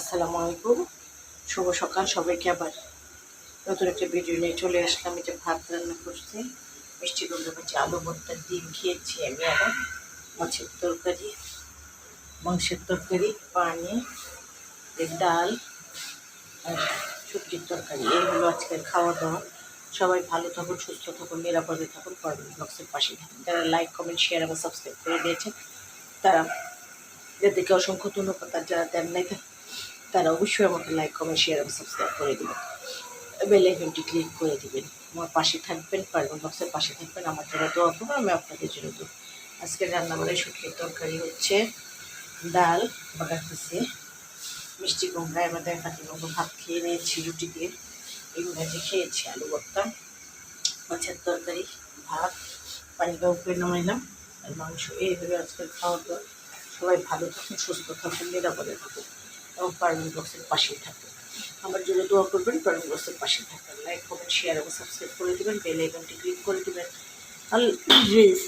আসসালামু আলাইকুম, শুভ সকাল সবাইকে। আবার নতুন একটা ভিডিও নিয়ে চলে আসলাম। এটা ভাত রান্না করছি, মিষ্টি কুমড়ো ভাজি, আলু ভর্তা, ডিম খেয়েছি আমি, আবার মাছের তরকারি, মাংসের তরকারি, পানি, ডাল আর সবজির তরকারি। এই হলো আজকের খাওয়া দাওয়া। সবাই ভালো থাকুন, সুস্থ থাকুন, নিরাপদে থাকুন, পারবেন ব্লগসের পাশে থাকুন। যারা লাইক, কমেন্ট, শেয়ার এবং সাবস্ক্রাইব করে দিয়েছেন তারা যাদেরকে অসংখ্য ধন্যবাদ। আর যারা দেন নাই তারা অবশ্যই আমাকে লাইক, কমেন্ট, শেয়ার এবং সাবস্ক্রাইব করে দেবেন, বেল আইকনটি ক্লিক করে দেবেন, আমার পাশে থাকবেন, পারবেন বক্সের পাশে থাকবেন। আমার জন্য দোয়া করবো, আমি আপনাদের জন্য দোয়া। আজকের রান্নাবাড়ায় শুটকির তরকারি হচ্ছে, ডাল বাগাতেছে, মিষ্টি কুমড়া, এবার দেখাতে মতো ভাত খেয়ে নিয়েছি রুটি দিয়ে, এগুলো ভাজি খেয়েছি, আলু ভর্তা, মাছের তরকারি, ভাত, পানি করে নামাইলাম, আর মাংস। এই হলো আজকের খাওয়া দাওয়া। সবাই ভালো থাকুন, সুস্থ থাকুন, নিরাপদে থাকুন এবং পারবেন বক্সের পাশেই থাকুন। আমার জন্য দোয়া করবেন, পারবেন বক্সের পাশে থাকবেন। লাইক, কমেন্ট, শেয়ার এবং সাবস্ক্রাইব করে দেবেন, বেল আইকনটি ক্লিক করে দেবেন। আল্লাহ হাফেজ।